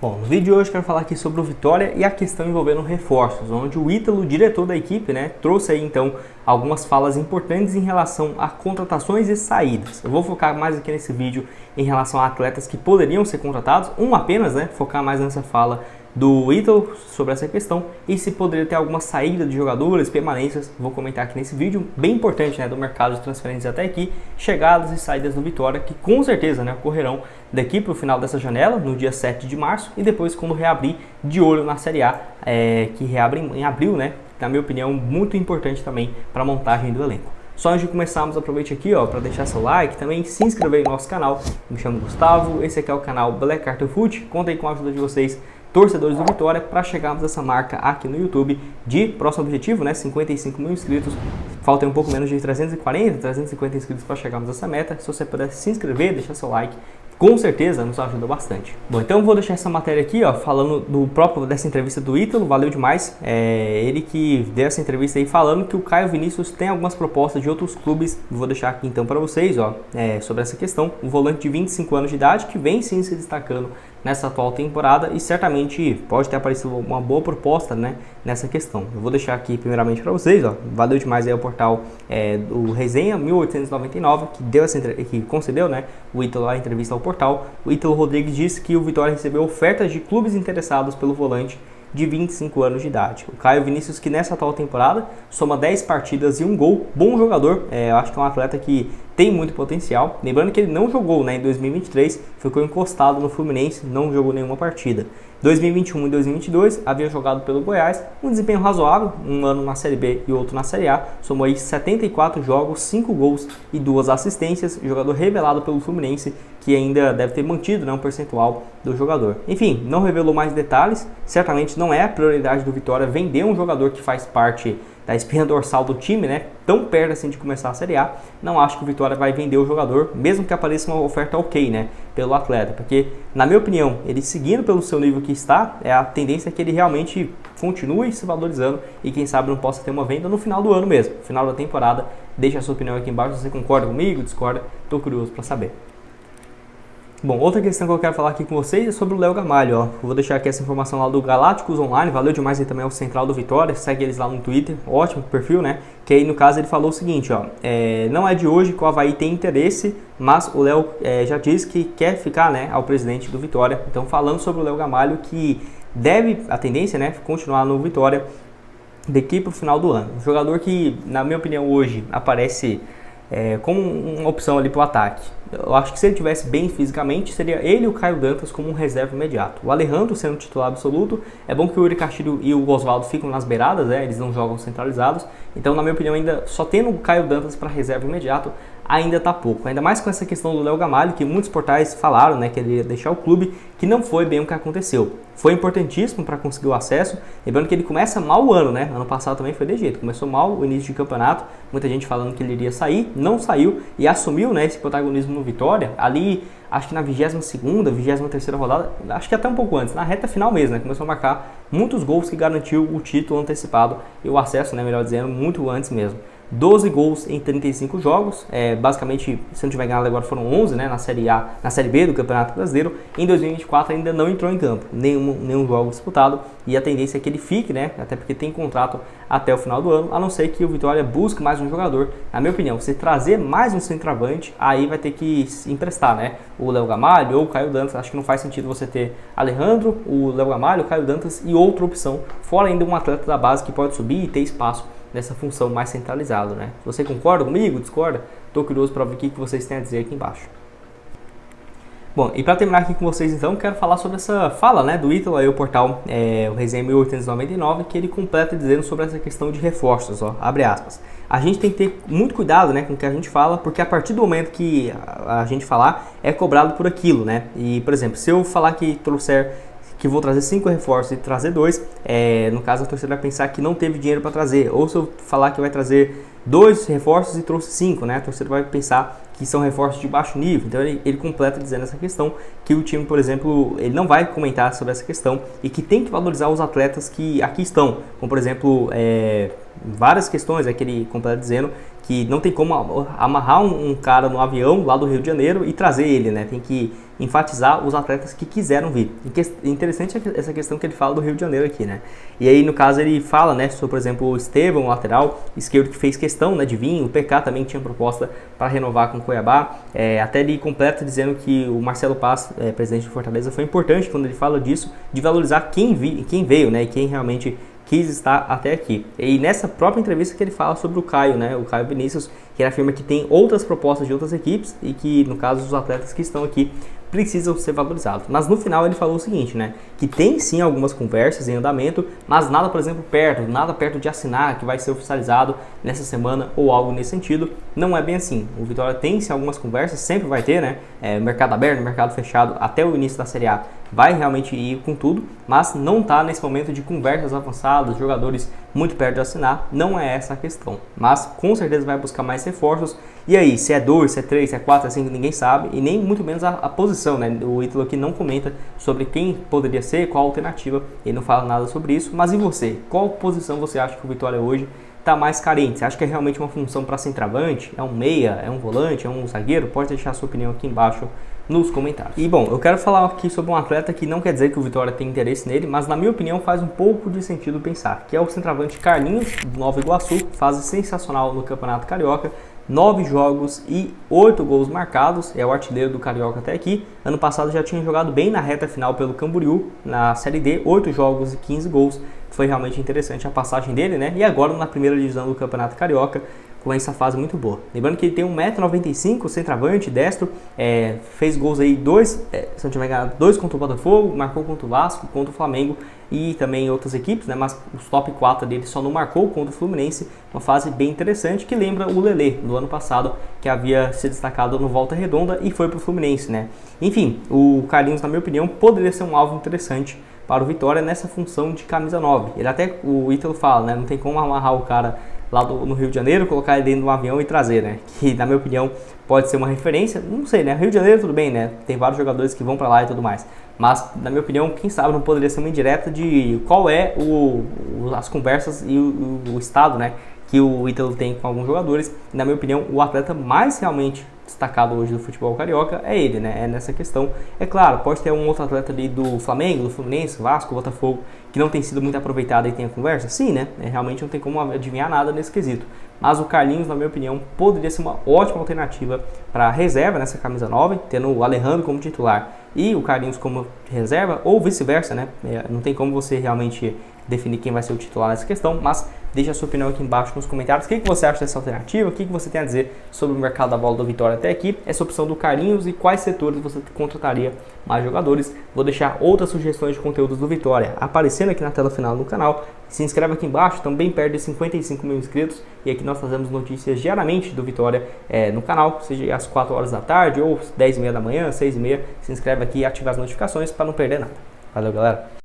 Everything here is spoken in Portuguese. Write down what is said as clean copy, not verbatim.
Bom, no vídeo de hoje eu quero falar aqui sobre o Vitória e a questão envolvendo reforços, onde o Ítalo, diretor da equipe, trouxe aí então algumas falas importantes em relação a contratações e saídas. Eu vou focar mais aqui nesse vídeo em relação a atletas que poderiam ser contratados, apenas, focar mais nessa fala do Ítalo sobre essa questão e se poderia ter alguma saída de jogadores, permanências, vou comentar aqui nesse vídeo, bem importante do mercado de transferências até aqui, chegadas e saídas do Vitória, que com certeza ocorrerão daqui para o final dessa janela, no dia 7 de março, e depois quando reabrir, de olho na Série A, que reabre em abril, na minha opinião, muito importante também para a montagem do elenco. Só antes de começarmos, aproveite aqui para deixar seu like, também se inscrever no nosso canal. Me chamo Gustavo, esse aqui é o canal Black Carter Foot, conta aí com a ajuda de vocês, torcedores do Vitória, para chegarmos a essa marca aqui no YouTube de próximo objetivo, 55 mil inscritos. Faltam um pouco menos de 350 inscritos para chegarmos a essa meta. Se você puder se inscrever, deixar seu like, com certeza nos ajuda bastante. Bom, então eu vou deixar essa matéria aqui, falando dessa entrevista do Ítalo, valeu demais. Ele que deu essa entrevista aí falando que o Caio Vinícius tem algumas propostas de outros clubes. Vou deixar aqui então para vocês, sobre essa questão. Um volante de 25 anos de idade que vem sim se destacando nessa atual temporada e certamente pode ter aparecido uma boa proposta, nessa questão. Eu vou deixar aqui primeiramente para vocês, valeu demais aí o portal do Resenha 1899 que concedeu, o Ítalo a entrevista ao portal. O Ítalo Rodrigues disse que o Vitória recebeu ofertas de clubes interessados pelo volante de 25 anos de idade. O Caio Vinícius, que nessa atual temporada soma 10 partidas e um gol, bom jogador, eu acho que é um atleta que tem muito potencial. Lembrando que ele não jogou em 2023, ficou encostado no Fluminense, não jogou nenhuma partida. 2021 e 2022 havia jogado pelo Goiás, um desempenho razoável, um ano na Série B e outro na Série A, somou aí 74 jogos, 5 gols e 2 assistências, jogador revelado pelo Fluminense, que ainda deve ter mantido um percentual do jogador. Enfim, não revelou mais detalhes, certamente não é a prioridade do Vitória vender um jogador que faz parte da espinha dorsal do time, tão perto assim de começar a Série A. Não acho que o Vitória vai vender o jogador, mesmo que apareça uma oferta ok, pelo atleta, porque na minha opinião, ele seguindo pelo seu nível que está, a tendência é que ele realmente continue se valorizando e quem sabe não possa ter uma venda no final do ano mesmo, final da temporada. Deixa a sua opinião aqui embaixo, se você concorda comigo, discorda, estou curioso para saber. Bom, outra questão que eu quero falar aqui com vocês é sobre o Léo Gamalho, Eu vou deixar aqui essa informação lá do Galácticos Online, valeu demais aí também ao Central do Vitória, segue eles lá no Twitter, ótimo perfil, Que aí no caso ele falou o seguinte, não é de hoje que o Avaí tem interesse, mas o Léo já disse que quer ficar, ao presidente do Vitória. Então falando sobre o Léo Gamalho, que a tendência, continuar no Vitória daqui para o final do ano. Um jogador que, na minha opinião, hoje aparece como uma opção ali para o ataque. Eu acho que se ele tivesse bem fisicamente, seria ele e o Caio Dantas como um reserva imediato. O Alejandro sendo titular absoluto, é bom que o Yuri Castilho e o Oswaldo ficam nas beiradas, eles não jogam centralizados. Então, na minha opinião, ainda só tendo o Caio Dantas para reserva imediato, ainda está pouco. Ainda mais com essa questão do Léo Gamalho, que muitos portais falaram, que ele ia deixar o clube, que não foi bem o que aconteceu. Foi importantíssimo para conseguir o acesso, lembrando que ele começa mal o ano, Ano passado também foi de jeito, começou mal o início de campeonato, muita gente falando que ele iria sair, não saiu e assumiu, esse protagonismo no Vitória, ali, acho que na 22ª, 23ª rodada, acho que até um pouco antes, na reta final mesmo, começou a marcar muitos gols que garantiu o título antecipado e o acesso, melhor dizendo, muito antes mesmo. 12 gols em 35 jogos, basicamente, se não tiver ganhado agora foram 11, na Série A, na Série B do Campeonato Brasileiro. Em 2024 ainda não entrou em campo, nenhum jogo disputado, e a tendência é que ele fique, até porque tem contrato até o final do ano, a não ser que o Vitória busque mais um jogador. Na minha opinião, se trazer mais um centroavante, aí vai ter que emprestar, o Léo Gamalho ou o Caio Dantas. Acho que não faz sentido você ter Alejandro, o Léo Gamalho, o Caio Dantas e outra opção, fora ainda um atleta da base que pode subir e ter espaço nessa função mais centralizada, Você concorda comigo? Discorda? Estou curioso para ver o que vocês têm a dizer aqui embaixo. Bom, e para terminar aqui com vocês então, quero falar sobre essa fala, do Ítalo, aí o portal, o Resenha 1899, que ele completa dizendo sobre essa questão de reforços, abre aspas. A gente tem que ter muito cuidado, com o que a gente fala, porque a partir do momento que a gente falar, é cobrado por aquilo, E, por exemplo, se eu falar que vou trazer 5 reforços e trazer 2, no caso a torcida vai pensar que não teve dinheiro para trazer, ou se eu falar que vai trazer 2 reforços e trouxe 5, a torcida vai pensar que são reforços de baixo nível. Então ele completa dizendo essa questão, que o time, por exemplo, ele não vai comentar sobre essa questão e que tem que valorizar os atletas que aqui estão, como por exemplo, várias questões que ele completa dizendo que não tem como amarrar um cara no avião lá do Rio de Janeiro e trazer ele, né? Tem que enfatizar os atletas que quiseram vir. Interessante essa questão que ele fala do Rio de Janeiro aqui, né? E aí, no caso, ele fala, né, sobre, por exemplo, o Estevão, lateral esquerdo, que fez questão, né, de vir. O PK também tinha proposta para renovar com o Cuiabá. Até ele completa dizendo que o Marcelo Paz, presidente do Fortaleza, foi importante quando ele fala disso, de valorizar quem veio, né, e quem realmente quis estar até aqui. E nessa própria entrevista que ele fala sobre o Caio, né, o Caio Vinícius, que ele afirma que tem outras propostas de outras equipes e que, no caso, os atletas que estão aqui precisam ser valorizados. Mas no final ele falou o seguinte, né, que tem sim algumas conversas em andamento, mas nada, por exemplo, nada perto de assinar, que vai ser oficializado nessa semana ou algo nesse sentido. Não é bem assim. O Vitória tem sim algumas conversas, sempre vai ter, né, mercado aberto, mercado fechado, até o início da Série A vai realmente ir com tudo, mas não está nesse momento de conversas avançadas, jogadores muito perto de assinar, não é essa a questão. Mas com certeza vai buscar mais reforços. E aí, se é 2, se é 3, se é 4, se é 5, ninguém sabe, e nem muito menos a posição, né? O Ítalo aqui não comenta sobre quem poderia ser, qual a alternativa, ele não fala nada sobre isso. Mas e você? Qual posição você acha que o Vitória hoje está mais carente? Você acha que é realmente uma função para centroavante? É um meia? É um volante? É um zagueiro? Pode deixar a sua opinião aqui embaixo nos comentários. E bom, eu quero falar aqui sobre um atleta que não quer dizer que o Vitória tem interesse nele, mas na minha opinião faz um pouco de sentido pensar, que é o centroavante Carlinhos, do Nova Iguaçu, fase sensacional no Campeonato Carioca, 9 jogos e 8 gols marcados, é o artilheiro do Carioca até aqui. Ano passado já tinha jogado bem na reta final pelo Camboriú, na Série D, 8 jogos e 15 gols, foi realmente interessante a passagem dele, né? E agora na primeira divisão do Campeonato Carioca, com essa fase muito boa. Lembrando que ele tem 1,95 m, centroavante, destro, fez gols aí, dois contra o Botafogo, marcou contra o Vasco, contra o Flamengo e também outras equipes, né? Mas os top 4 dele só não marcou contra o Fluminense, uma fase bem interessante que lembra o Lelê do ano passado, que havia se destacado no Volta Redonda e foi para o Fluminense, né? Enfim, o Carlinhos, na minha opinião, poderia ser um alvo interessante para o Vitória nessa função de camisa 9. Ele até, o Ítalo fala, né? Não tem como amarrar o cara lá no Rio de Janeiro, colocar ele dentro de um avião e trazer, né? Que, na minha opinião, pode ser uma referência. Não sei, né? Rio de Janeiro, tudo bem, né? Tem vários jogadores que vão para lá e tudo mais. Mas, na minha opinião, quem sabe não poderia ser uma indireta de qual é as conversas e o estado, né? Que o Ítalo tem com alguns jogadores. E, na minha opinião, o atleta mais realmente destacado hoje do futebol carioca é ele, né? É nessa questão. É claro, pode ter um outro atleta ali do Flamengo, do Fluminense, Vasco, Botafogo, que não tem sido muito aproveitado e tem a conversa. Sim, né? Realmente não tem como adivinhar nada nesse quesito. Mas o Carlinhos, na minha opinião, poderia ser uma ótima alternativa para reserva nessa camisa 9, tendo o Alejandro como titular e o Carlinhos como reserva, ou vice-versa, né? Não tem como você realmente definir quem vai ser o titular nessa questão, mas deixa a sua opinião aqui embaixo nos comentários. O que você acha dessa alternativa? O que você tem a dizer sobre o mercado da bola do Vitória até aqui? Essa opção do Carlinhos e quais setores você contrataria mais jogadores? Vou deixar outras sugestões de conteúdos do Vitória aparecendo aqui na tela final do canal. Se inscreve aqui embaixo, também perde 55 mil inscritos. E aqui nós fazemos notícias diariamente do Vitória no canal, seja às 4 horas da tarde ou 10h30 da manhã, 6h30. Se inscreve aqui e ativa as notificações para não perder nada. Valeu, galera!